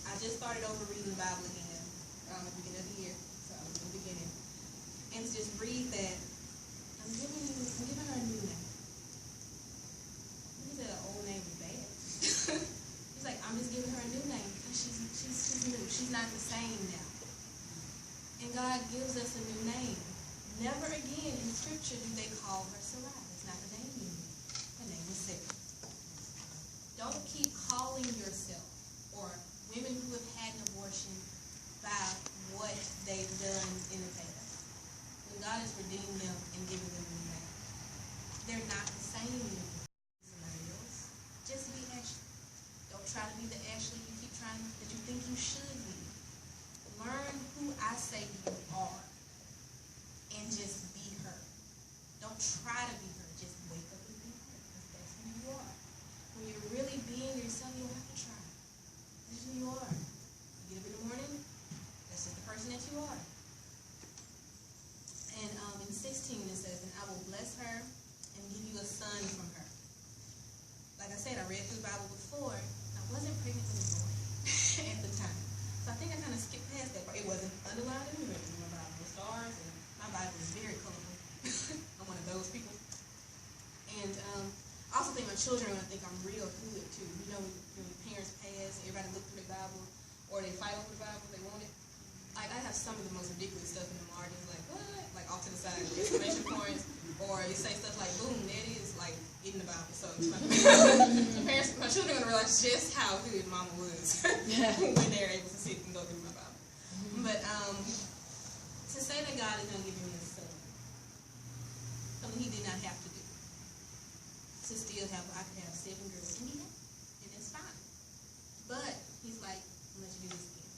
I just started over reading the Bible again at the beginning of the year, so in the beginning. And to just read that, I'm giving her a new name. He said an old name is bad. He's like, I'm just giving her a new name because she's new. She's not the same now. And God gives us a new name. Never again in Scripture do they call her Sarai. That's not her name anymore. Her name was Sarah. Don't keep calling yourself or women who have had an abortion by what they've done in the past. When God has redeemed them and given them a new name, they're not the same anymore. Somebody else. Just be Ashley. Don't try to be the Ashley you keep trying that you think you should be. Learn who I say you are and just be her. Don't try to be her. Just wake up and be her because that's who you are. When you're really being yourself, you don't have to try. That's who you are. You get up in the morning, that's just the person that you are. And in 16 it says, and I will bless her and give you a son from her. Like I said, I read through the Bible before. I wasn't pregnant with a boy at the time. So I think I kind of skipped past that part. It wasn't underlined in my Bible with stars, and my Bible is very colorful. I'm one of those people. And I also think my children are going to think I'm real good, too. You know, when your parents pass, everybody look through their Bible, or they fight over the Bible, they want it. Like, I have some of the most ridiculous stuff in the margins, like, what? Like, off to the side, exclamation points, or you say stuff like, boom, there it is, like, in the Bible. So my children are going to realize just how good Mama was when they're able to sit and go through my Bible. But to say that God is going to give me a son, something he did not have to do. To still have, I could have 7 girls, and he had, and it's fine. But he's like, I'm going to let you do this again.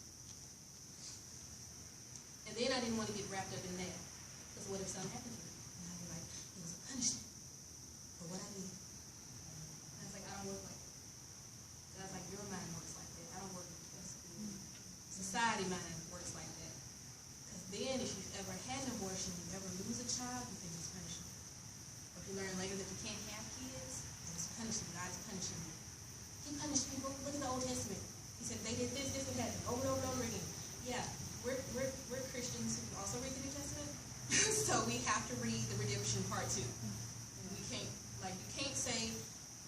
And then I didn't want to get wrapped up in that. Because what if something happened to me? And I'd be like, it was a punishment for what I did. And I was like, I don't work like that. God's like, your mind works like that. I don't work like that. Society mind works like that. Because then if you've ever had an abortion, you ever lose a child, you think it's punishment. Or if you learn later that you can't have kids, it's punishment. God is punishing you. He punished people. Look at the Old Testament. He said they did this, this would happen, over and over and over again. Yeah, we're Christians who also read the New Testament. So we have to read the redemption part too. We can't, like, you can't say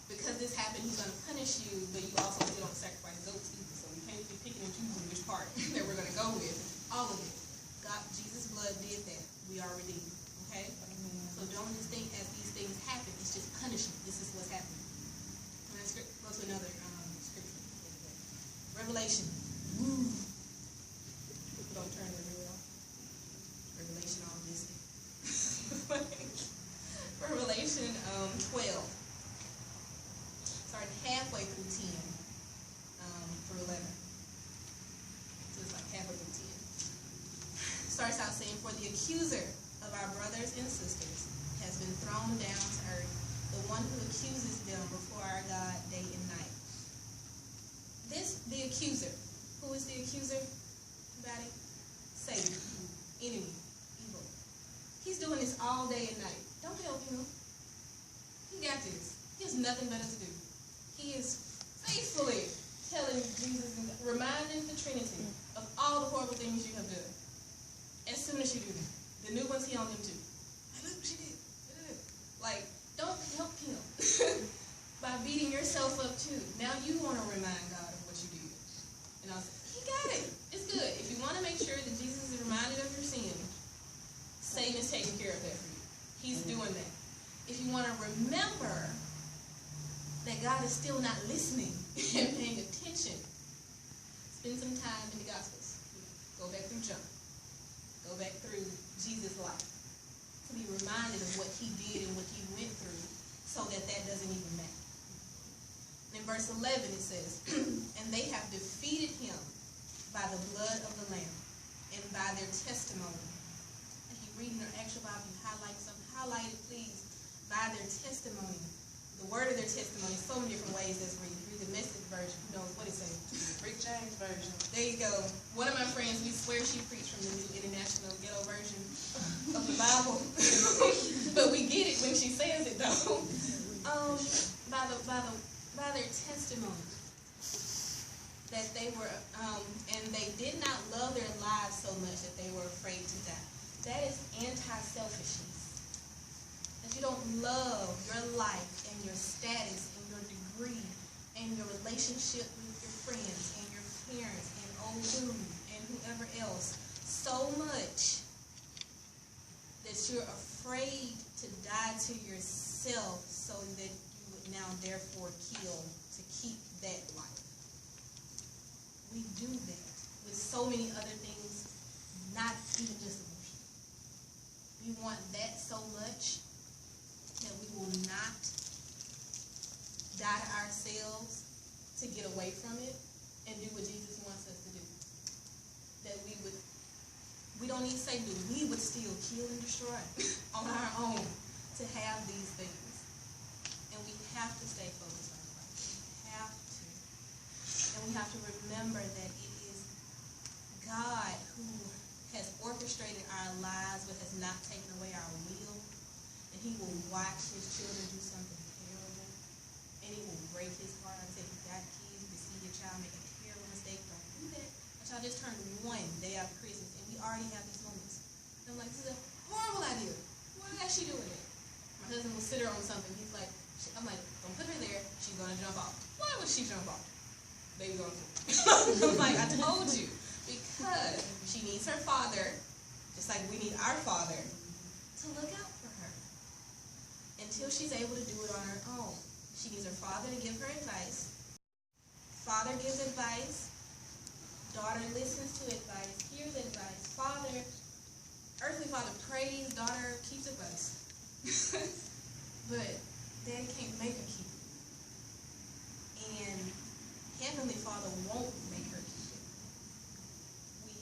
because this happened he's going to punish you, but you also still don't sacrifice goats either. So we can't be picking and choosing which part that we're going to go with. All of it. God, Jesus' blood did that. We are redeemed. Okay? So don't just think as these things happen, it's just punishment. This is what's happening. Let's go to another scripture. Revelation. Don't turn the real off. Revelation all this. Revelation 12. Starting halfway through 10 through 11. So it's like halfway through 10. Starts out saying, for the accuser of our brothers and sisters has been thrown down to earth, the one who accuses them before our God day and night. The accuser. Who is the accuser? Everybody? Satan. Enemy. Evil. He's doing this all day and night. Don't help him. He got this. He has nothing better to do. He is faithfully telling Jesus, reminding the Trinity of all the horrible things you have done. As soon as you do them. The new ones he on them too. Like, look what she did. Like, don't help him by beating yourself up too. Now you want to remind God of what you did. And I was like, he got it. It's good. If you want to make sure that Jesus is reminded of your sin, Satan is taking care of that for you. He's doing that. If you want to remember that God is still not listening and paying attention, spend some time in the Gospels. Go back through John. Go back through Jesus' life. To be reminded of what he did and what he went through so that that doesn't even matter. In verse 11 it says, and they have defeated him by the blood of the Lamb and by their testimony. If you read in your actual Bible, you highlight something. Highlight it, please. By their testimony. The word of their testimony, so many different ways that's read. Read the Message version. Who knows what it says? Rick James version. There you go. One of my friends, we swear she preached from the New International Ghetto version of the Bible. But we get it when she says it, though. By their testimony. That they were, and they did not love their lives so much that they were afraid to die. That is anti-selfishness. That you don't love your life and your status and your degree and your relationship with your friends and your parents and old dude and whoever else so much that you're afraid to die to yourself so that you would now therefore kill to keep that life. We do that with so many other things, not even just abortion. We want that so much that we will not die to ourselves to get away from it and do what Jesus wants us to do. That we don't need to say do, we would still kill and destroy on our own to have these things. And we have to stay focused on Christ. We have to. And we have to remember that it is God who has orchestrated our lives but has not taken away our will. And he will watch his children do something terrible. And he will break his heart. I said, if you got kids, you see your child make a terrible mistake, don't do that. My child just turned 1 day after Christmas, and we already have these moments. And I'm like, this is a horrible idea. Why is she doing it? My husband will sit her on something. He's like, I'm like, don't put her there. She's going to jump off. Why would she jump off? Baby's on food. I'm like, I told you. Because she needs her father, just like we need our father, to look out for her until she's able to do it on her own. She needs her father to give her advice. Father gives advice. Daughter listens to advice, hears advice. Father, earthly father prays. Daughter keeps advice. But daddy can't make her keep it. And heavenly father won't make her keep it. We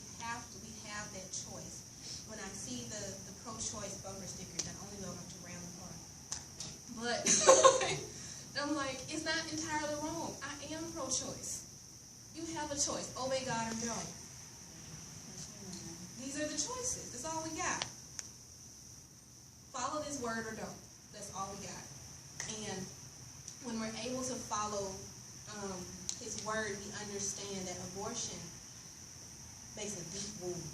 have that choice. When I see the pro-choice bumper stickers, I only go up to round the car. But I'm like, it's not entirely wrong. I am pro-choice. You have a choice. Obey God or don't. These are the choices. That's all we got. Follow this word or don't. That's all we got. And when we're able to follow his word, we understand that abortion makes a deep wound.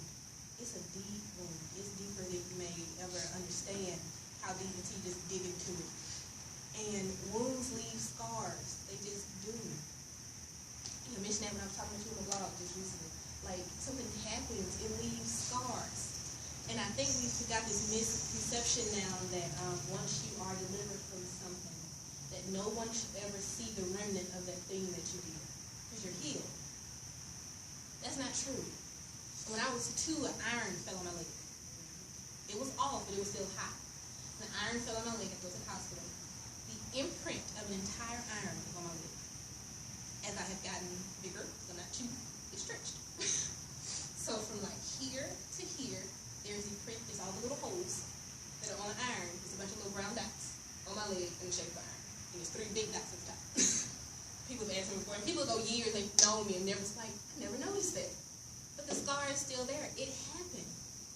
It's a deep wound. It's deeper than you may ever understand how deep until you just dig into it. And wounds leave scars. They just do. I mentioned that when I was talking to you on the blog just recently. Like, something happens, it leaves scars. And I think we've got this misconception now that once you are delivered from something, that no one should ever see the remnant of that thing that you did. Because you're healed. That's not true. When I was 2, an iron fell on my leg. It was off, but it was still hot. The iron fell on my leg and go to the hospital. The imprint of an entire iron was on my leg. As I have gotten bigger, so not chew, it stretched. So from like here to here, there's the print, there's all the little holes that are on the iron. There's a bunch of little brown dots on my leg in the shape of iron. And there's 3 big dots at the top. People have asked me before, and people go years, they've known me, and never like, I never noticed that. But the scar is still there. It happened.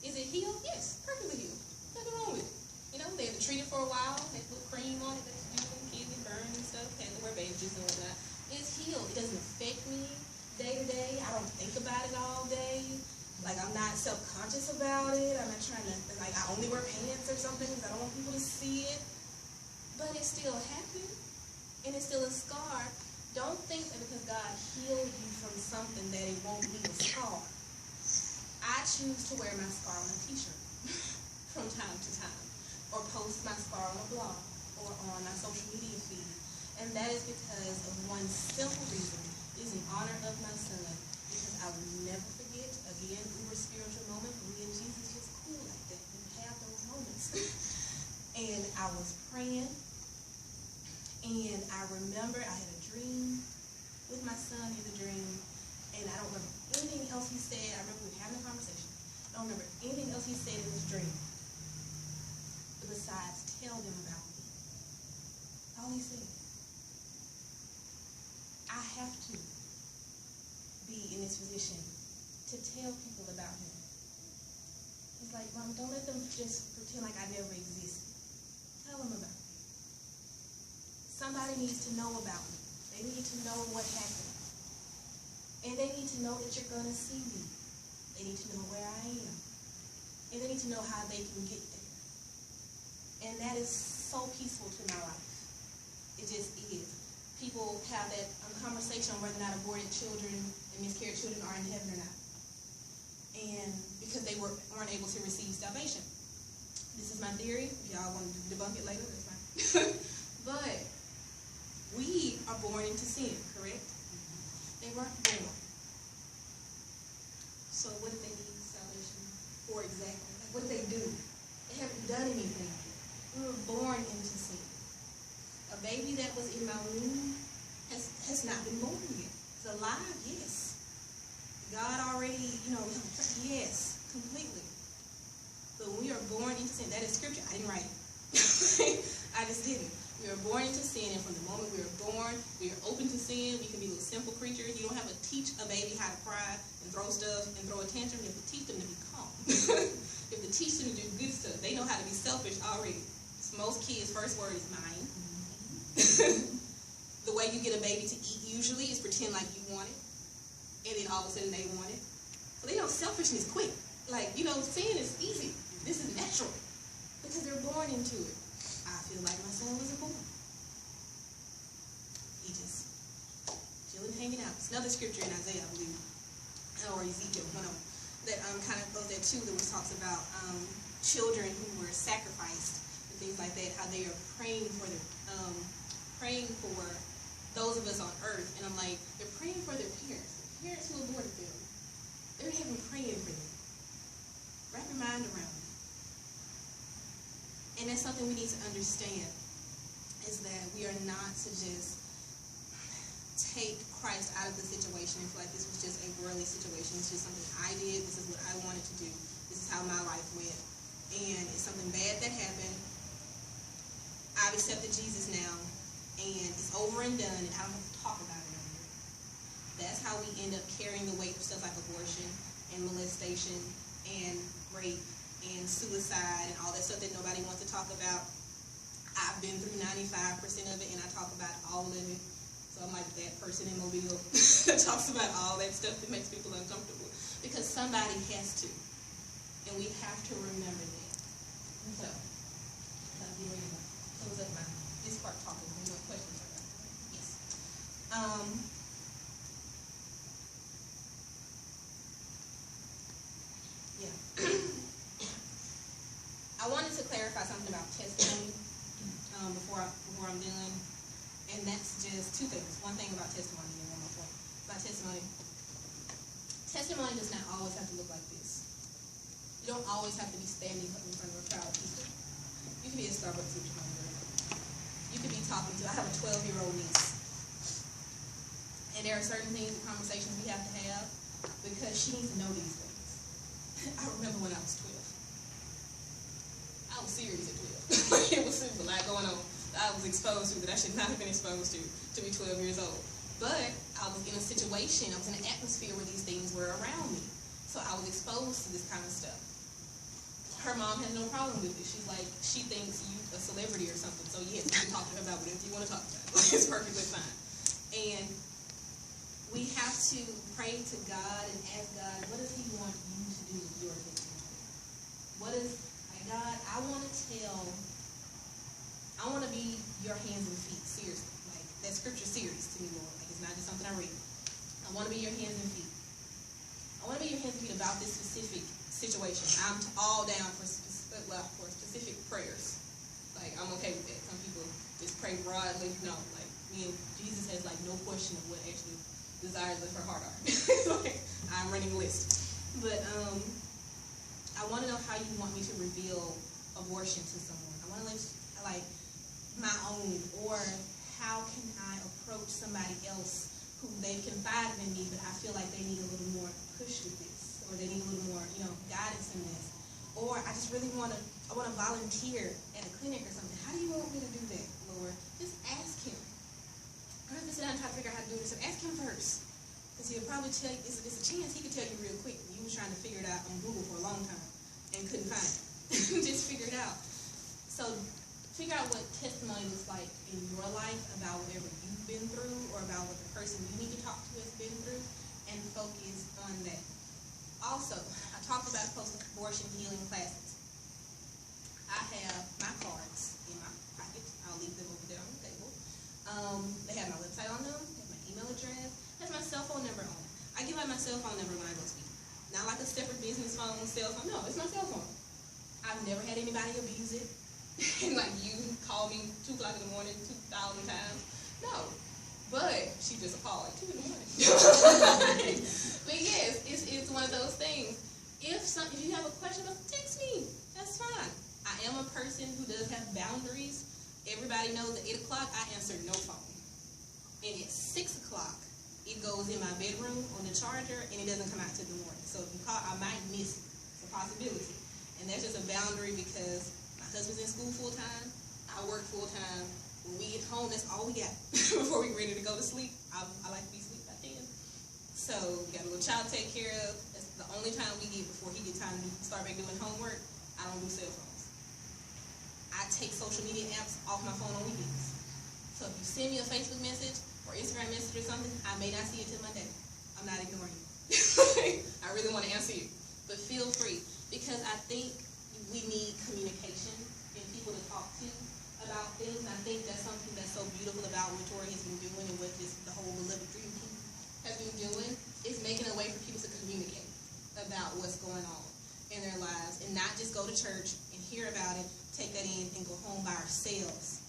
Is it healed? Yes, perfectly healed. Nothing wrong with it. You know, they had to treat it for a while, they put cream on it, that's using, kids get burned and stuff, had to wear baby juice and whatnot. It's healed. It doesn't affect me day to day. I don't think about it all day. Like, I'm not self-conscious about it. I'm not trying to, like, I only wear pants or something because I don't want people to see it. But it still happened. And it's still a scar. Don't think that because God healed you from something that it won't be a scar. I choose to wear my scar on a t-shirt from time to time. Or post my scar on a blog. Or on my social media feed. And that is because of one simple reason. It is in honor of my son. Because I will never forget, again, uber spiritual moment, but me and Jesus just cool like that. We have those moments. And I was praying. And I remember I had a dream with my son in the dream. And I don't remember anything else he said. I remember we were having a conversation. I don't remember anything else he said in this dream. Besides, tell them about me. All he said. I have to be in this position to tell people about him. He's like, Mom, don't let them just pretend like I never existed. Tell them about me. Somebody needs to know about me. They need to know what happened. And they need to know that you're going to see me. They need to know where I am. And they need to know how they can get there. And that is so peaceful to my life. It just is. People have that conversation on whether or not aborted children and miscarried children are in heaven or not. and because they weren't able to receive salvation. This is my theory. If y'all want to debunk it later, that's fine. But we are born into sin, correct? They weren't born. So what did they need salvation for exactly? Like, what did they do? They haven't done anything yet. We were born into sin. A baby that was in my womb has not been born yet. It's alive, yes. God already, yes, completely. But when we are born into sin, that is scripture. I didn't write it. I just didn't. We are born into sin, and from the moment we are born, we are open to sin. We can be little simple creatures. You don't have to teach a baby how to cry and throw stuff and throw a tantrum. You have to teach them to be calm. You have to teach them to do good stuff. They know how to be selfish already. So most kids' first word is mine. The way you get a baby to eat usually is pretend like you want it, and then all of a sudden they want it. So they know selfishness quick. Like, sin is easy. This is natural because they're born into it. I feel like my son wasn't born. He just chilling, hanging out. It's another scripture in Isaiah, I believe, or Ezekiel, one of them, that kind of goes there too, that talks about children who were sacrificed and things like that, how they are praying for those of us on earth. And I'm like, they're praying for their parents, the parents who aborted them. They're in heaven praying for them. Wrap your mind around it. And that's something we need to understand, is that we are not to just take Christ out of the situation and feel like this was just a worldly situation. It's just something I did. This is what I wanted to do. This is how my life went. And it's something bad that happened. I've accepted Jesus now, and it's over and done, and I don't have to talk about it anymore. That's how we end up carrying the weight of stuff like abortion and molestation and rape and suicide and all that stuff that nobody wants to talk about. I've been through 95% of it, and I talk about all of it. So I'm like that person in Mobile that talks about all that stuff that makes people uncomfortable, because somebody has to, and we have to remember that. So, close up this part talking. We want questions about that. Yes. Yeah. I wanted to clarify something about testimony before I'm done, and that's just two things. One thing about testimony and one more point about testimony. Testimony does not always have to look like this. You don't always have to be standing up in front of a crowd of people. You can be at Starbucks with your mom. You could be talking to, I have a 12-year-old niece, and there are certain things and conversations we have to have because she needs to know these things. I remember when I was 12. I was serious at 12. It was a lot going on that I was exposed to that I should not have been exposed to be 12 years old. But I was in a situation, I was in an atmosphere where these things were around me. So I was exposed to this kind of stuff. Her mom has no problem with it. She's like, she thinks you a celebrity or something. So yes, you can talk to her about whatever you want to talk about. It's perfectly fine. And we have to pray to God and ask God, what does he want you to do with your testimony? What is, God, I want to be your hands and feet, seriously. Like, that scripture serious to me, Lord. Like, it's not just something I read. I want to be your hands and feet. I want to be your hands and feet about this specific situation. I'm all down for specific prayers. Like, I'm okay with that. Some people just pray broadly. No, like, me and Jesus has, like, no question of what actually desires of her heart are. Like, I'm running a list. But, I want to know how you want me to reveal abortion to someone. I want to like my own, or how can I approach somebody else who they've confided in me, but I feel like they need a little more push with this, or they need a little more, guidance in this. Or I just really want to volunteer at a clinic or something. How do you want me to do that, Lord? Just ask him. I don't have to sit down and try to figure out how to do this. So ask him first. Because he'll probably tell you, it's a chance he could tell you real quick. You was trying to figure it out on Google for a long time and couldn't find it. Just figure it out. So figure out what testimony looks like in your life about whatever you've been through, or about what the person you need to talk to has been through, and focus on that. Also, I talked about post-abortion healing classes. I have my cards in my pocket. I'll leave them over there on the table. They have my website on them, they have my email address, has my cell phone number on it. I give out my cell phone number when I go speak. Not like a separate business phone, cell phone. No, it's my cell phone. I've never had anybody abuse it. And like you call me 2 o'clock in the morning 2,000 times. No. But she just appalled at 2 in the morning. But yes, it's one of those things. If you have a question, text me. That's fine. I am a person who does have boundaries. Everybody knows at 8 o'clock I answer no phone. And at 6 o'clock, it goes in my bedroom on the charger, and it doesn't come out till the morning. So if you call, I might miss it. It's a possibility. And that's just a boundary because my husband's in school full time. I work full time. When we get home, that's all we got before we're ready to go to sleep. I like to be asleep by 10. So we got a little child to take care of. That's the only time we get before he gets time to start back doing homework. I don't do cell phones. I take social media apps off my phone on weekends. So if you send me a Facebook message or Instagram message or something, I may not see it till Monday. I'm not ignoring you. I really want to answer you. But feel free, because I think we need communication and people to talk to about things. And I think that's something that's so beautiful about what Tori has been doing and what just the whole Beloved Dream Team has been doing, is making a way for people to communicate about what's going on in their lives and not just go to church and hear about it, take that in, and go home by ourselves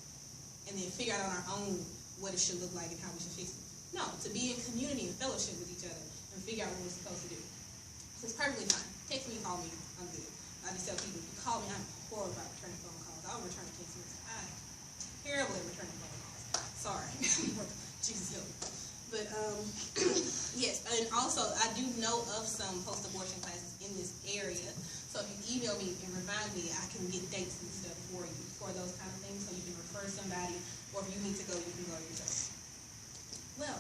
and then figure out on our own what it should look like and how we should fix it. No, to be in community and fellowship with each other and figure out what we're supposed to do. So it's perfectly fine. Text me, call me, I'm good. I just tell people, if you call me, I'm horrible about returning phone calls. I'll return a text message. I'm terrible at returning phone calls. Sorry. Jesus help me. But, yes, and also, I do know of some post-abortion classes in this area. So if you email me and remind me, I can get dates and stuff for you for those kind of things, so you can refer somebody, or if you need to go, you can go yourself. Well,